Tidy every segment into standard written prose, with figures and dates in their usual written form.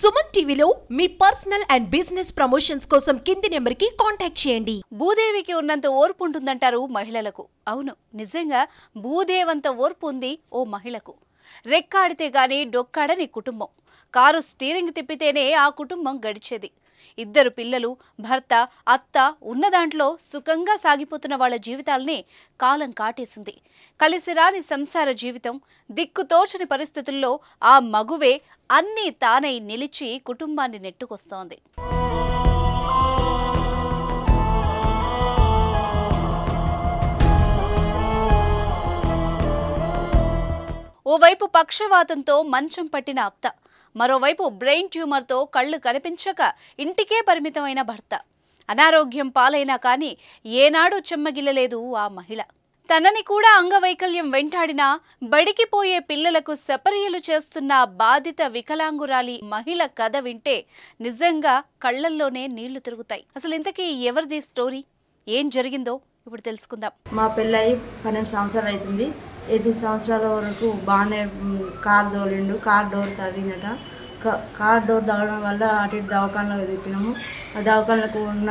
సుమన్ టీవీలో మీ personal and business promotions కోసం కింది నెంబర్కి కాంటాక్ట్ చేయండి. భూదేవికి ఉన్నంత ఓర్పు ఉంటుందంటారు మహిళలకు. అవును, నిజంగా భూదేవంత ఓర్పు ఉంది ఓ మహిళకు. రెక్కాడితే గాని డొక్కాడని కుటుంబం. కారు స్టీరింగ్ తిప్పితేనే ఆ కుటుంబం గడిచేది. ఇద్దరు పిల్లలు, భర్త, అత్త ఉన్నదాంట్లో సుఖంగా సాగిపోతున్న వాళ్ళ జీవితాల్ని కాలం కాటేసింది. కలిసిరాని సంసార జీవితం, దిక్కుతోచని పరిస్థితుల్లో ఆ మగువే అన్నీ తానై నిలిచి కుటుంబాన్ని నెట్టుకొస్తోంది. ఓవైపు పక్షవాతంతో మంచం పట్టిన అత్త, మరోవైపు బ్రెయిన్ ట్యూమర్తో కళ్ళు కనిపించక ఇంటికే పరిమితమైన భర్త. అనారోగ్యం పాలైనా కానీ ఏనాడు చెమ్మగిల్లలేదు ఆ మహిళ. తనని కూడా అంగవైకల్యం వెంటాడినా బడికి పోయే పిల్లలకు సపర్యలు చేస్తున్న బాధిత వికలాంగురాలి మహిళ కథ వింటే నిజంగా కళ్లల్లోనే నీళ్లు తిరుగుతాయి. అసలు ఇంతకీ ఎవరిది స్టోరీ, ఏం జరిగిందో ఇప్పుడు తెలుసుకుందాం. మా పెళ్ళయి 12 సంవత్సరాలు అవుతుంది. 8 సంవత్సరాల వరకు బాగానే కార్ దోలిండు. కార్ డోర్ తగినట. కార్ డోర్ తగలడం వల్ల అటు ఇటు దవాఖానలో తిప్పినాము. ఆ దవాఖానలకు ఉన్న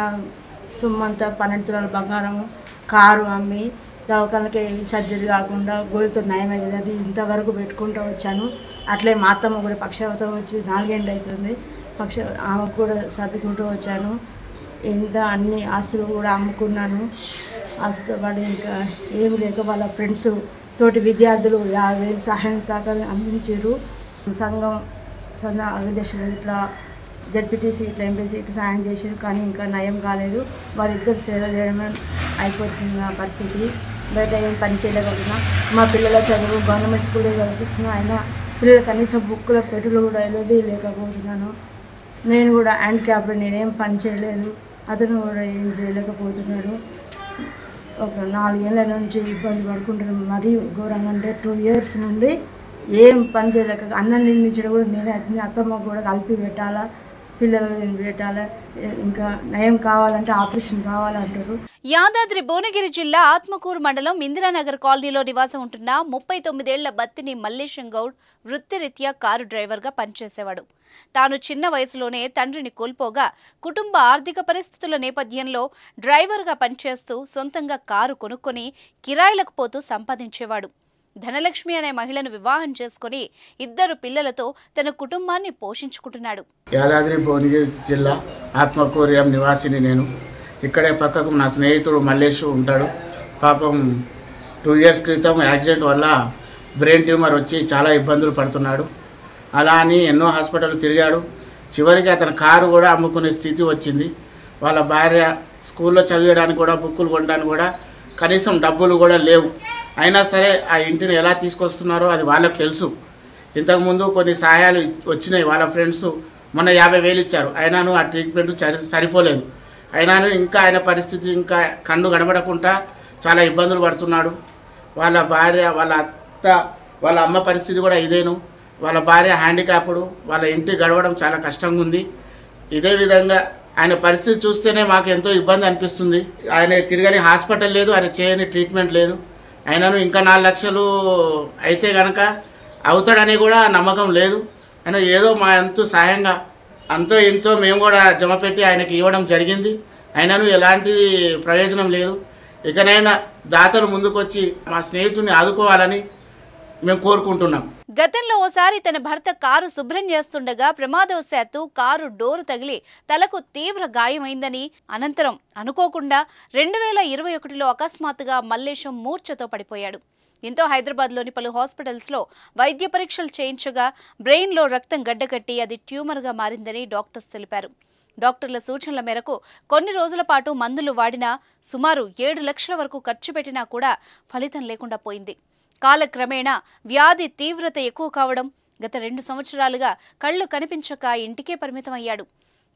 సొమ్మంతా 12 తులాల బంగారము, కారు అమ్మి దవాఖానలకి సర్జరీ కాకుండా గోలితో నయమైంది. ఇంతవరకు పెట్టుకుంటూ వచ్చాను. అట్లే మా అత్తమ్మ కూడా పక్షవాతం వచ్చి 4 ఏళ్ళు అవుతుంది. ఆమెకు కూడా సర్దుకుంటూ వచ్చాను. ఇంత అన్ని ఆస్తులు కూడా అమ్ముకున్నాను. ఆస్తుతో పాటు ఇంకా ఏమి లేక వాళ్ళ ఫ్రెండ్స్ తోటి విద్యార్థులు 50,000 సహాయం సహకారం అందించారు. సంఘం ఆర్గనైజేషన్ ఇట్లా జడ్పీటీసీ ఇట్లా ఎంపీసీ ఇట్లా సాయం చేశారు. కానీ ఇంకా నయం కాలేదు. వారిద్దరు సేవ చేయడమే అయిపోతుంది నా పరిస్థితి. బయట ఏం పని చేయలేకపోతున్నా. మా పిల్లల చదువు గవర్నమెంట్ స్కూల్లో చదివిస్తున్నా. అయినా పిల్లలు కనీసం బుక్కుల పెట్టులు కూడా వెళ్ళేది లేకపోతున్నాను. నేను కూడా హ్యాండిక్యాప్, నేనేం పని చేయలేదు. అతను కూడా ఏం చేయలేకపోతున్నాడు. ఒక 4 ఏళ్ళ నుంచి ఇబ్బంది పడుకుంటున్నాను. మరీ ఘోరంగా అంటే 2 ఇయర్స్ నుండి ఏం పని చేయలేక అన్నం నిర్మించడం కూడా నేనే. అత్తమ్మ కూడా కలిపి పెట్టాలా, పిల్లలకు పెట్టాలా. ఇంకా నయం కావాలంటే ఆపరేషన్ కావాలంటారు. యాదాద్రి భువనగిరి జిల్లా ఆత్మకూరు మండలం ఇందిరానగర్ కాలనీలో నివాసం ఉంటున్న 39 ఏళ్ల బత్తిని మల్లేశం గౌడ్ వృత్తిరీత్యా కారు డ్రైవర్గా పనిచేసేవాడు. తాను చిన్న వయసులోనే తండ్రిని కోల్పోగా కుటుంబ ఆర్థిక పరిస్థితుల నేపథ్యంలో డ్రైవర్గా పనిచేస్తూ సొంతంగా కారు కొనుక్కొని కిరాయిలకు పోతూ సంపాదించేవాడు. ధనలక్ష్మి అనే మహిళను వివాహం చేసుకుని 2 పిల్లలతో తన కుటుంబాన్ని పోషించుకుంటున్నాడు. యాదాద్రి భువనగిరి జిల్లా ఆత్మకూరు నివాసిని నేను. ఇక్కడే పక్కకు నా స్నేహితుడు మల్లేష్ ఉంటాడు. పాపం 2 ఇయర్స్ క్రితం యాక్సిడెంట్ వల్ల బ్రెయిన్ ట్యూమర్ వచ్చి చాలా ఇబ్బందులు పడుతున్నాడు. అలా అని ఎన్నో హాస్పిటల్ తిరిగాడు. చివరికి అతని కారు కూడా అమ్ముకునే స్థితి వచ్చింది. వాళ్ళ భార్య స్కూల్లో చదివడానికి కూడా, బుక్కులు కొనడానికి కూడా కనీసం డబ్బులు కూడా లేవు. అయినా సరే ఆ ఇంటిని ఎలా తీసుకొస్తున్నారో అది వాళ్ళకి తెలుసు. ఇంతకుముందు కొన్ని సహాయాలు వచ్చినాయి. వాళ్ళ ఫ్రెండ్స్ మొన్న 50,000 ఇచ్చారు. అయినాను ఆ ట్రీట్మెంట్ సరిపోలేదు. అయినాను ఇంకా ఆయన పరిస్థితి ఇంకా కన్ను కనబడకుండా చాలా ఇబ్బందులు పడుతున్నాడు. వాళ్ళ భార్య, వాళ్ళ అత్త, వాళ్ళ అమ్మ పరిస్థితి కూడా ఇదేను. వాళ్ళ భార్య హ్యాండిక్యాప్డ్. వాళ్ళ ఇంటి గడవడం చాలా కష్టంగా ఉంది. ఇదే విధంగా ఆయన పరిస్థితి చూస్తేనే మాకు ఎంతో ఇబ్బంది అనిపిస్తుంది. ఆయన తిరగని హాస్పిటల్ లేదు, ఆయన చేయని ట్రీట్మెంట్ లేదు. ఆయనను ఇంకా 4 లక్షలు అయితే కనుక అవుతాడని కూడా నమ్మకం లేదు. ఆయన ఏదో మా ఎంతో సహాయంగా అంతో ఇంతో మేము కూడా జమ పెట్టి ఆయనకి ఇవ్వడం జరిగింది. అయినను ఎలాంటి ప్రయోజనం లేదు. ఇకనైనా దాతలు ముందుకొచ్చి మా స్నేహితుడిని ఆదుకోవాలని మేము కోరుకుంటున్నాం. గతంలో ఓసారి తన భర్త కారు శుభ్రం చేస్తుండగా ప్రమాదవశాత్తు కారు డోరు తగిలి తలకు తీవ్ర గాయమైందని, అనంతరం అనుకోకుండా 2021లో అకస్మాత్తుగా మల్లేశం మూర్ఛతో పడిపోయాడు. దీంతో హైదరాబాద్లోని పలు హాస్పిటల్స్లో వైద్య పరీక్షలు చేయించగా బ్రెయిన్లో రక్తం గడ్డకట్టి అది ట్యూమర్గా మారిందని డాక్టర్స్ తెలిపారు. డాక్టర్ల సూచనల మేరకు కొన్ని రోజుల పాటు మందులు వాడినా, సుమారు 7 లక్షల వరకు ఖర్చు పెట్టినా కూడా ఫలితం లేకుండా పోయింది. కాలక్రమేణా వ్యాధి తీవ్రత ఎక్కువ కావడం, గత 2 సంవత్సరాలుగా కళ్ళు కనిపించక ఇంటికే పరిమితమయ్యాడు.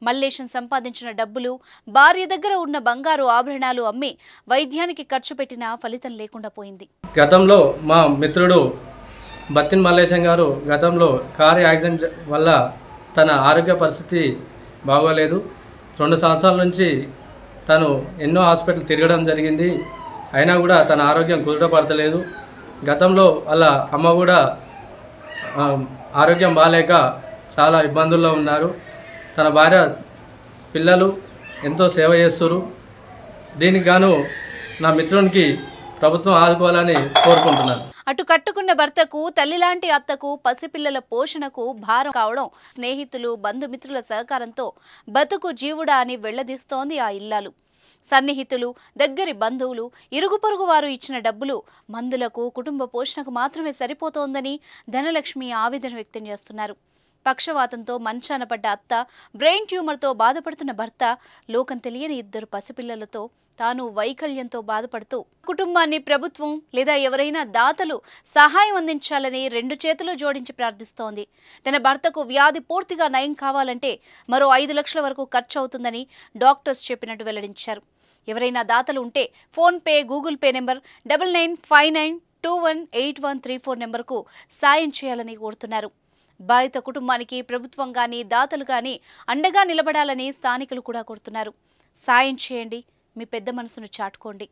మల్లేశం సంపాదించిన డబ్బులు, భార్య దగ్గర ఉన్న బంగారు ఆభరణాలు అమ్మి వైద్యానికి ఖర్చు పెట్టినా ఫలితం లేకుండా పోయింది. గతంలో మా మిత్రుడు బత్తిన్ మల్లేశం గారు గతంలో కారు యాక్సిడెంట్ వల్ల తన ఆరోగ్య పరిస్థితి బాగోలేదు. 2 సంవత్సరాల నుంచి తను ఎన్నో హాస్పిటల్ తిరగడం జరిగింది. అయినా కూడా తన ఆరోగ్యం కుదుటపడతలేదు. గతంలో వాళ్ళ అమ్మ కూడా ఆరోగ్యం బాగాలేక చాలా ఇబ్బందుల్లో ఉన్నారు. తన భార్య పిల్లలు ఎంతో సేవ చేస్తున్నారు. దీనికి గాను నా మిత్రునికి ప్రభుత్వం ఆదుకోవాలని కోరుకుంటున్నాను. అటు కట్టుకున్న భర్తకు తల్లిలాంటి అత్తకు పసిపిల్లల పోషణకు భారం కావడం, స్నేహితులు బంధుమిత్రుల సహకారంతో బతుకు జీవుడా అని వెళ్లదీస్తోంది ఆ ఇల్లాలు. సన్నిహితులు, దగ్గరి బంధువులు, ఇరుగు పొరుగు వారు ఇచ్చిన డబ్బులు మందులకు, కుటుంబ పోషణకు మాత్రమే సరిపోతోందని ధనలక్ష్మి ఆవేదన వ్యక్తం చేస్తున్నారు. పక్షవాతంతో మంచాన పడ్డ అత్త, బ్రెయిన్ ట్యూమర్తో బాధపడుతున్న భర్త, లోకం తెలియని 2 పసిపిల్లలతో తాను వైకల్యంతో బాధపడుతూ కుటుంబాన్ని ప్రభుత్వం లేదా ఎవరైనా దాతలు సహాయం అందించాలని 2 చేతులు జోడించి ప్రార్థిస్తోంది. తన భర్తకు వ్యాధి పూర్తిగా నయం కావాలంటే మరో 5 లక్షల వరకు ఖర్చు అవుతుందని డాక్టర్స్ చెప్పినట్టు వెల్లడించారు. ఎవరైనా దాతలు ఉంటే ఫోన్పే, గూగుల్ పే నెంబర్ 9959218134 నెంబర్కు సాయం చేయాలని కోరుతున్నారు. బాధిత కుటుంబానికి ప్రభుత్వం కానీ దాతలు కానీ అండగా నిలబడాలని స్థానికులు కూడా కోరుతున్నారు. సాయం చేయండి, మీ పెద్ద మనసును చాటుకోండి.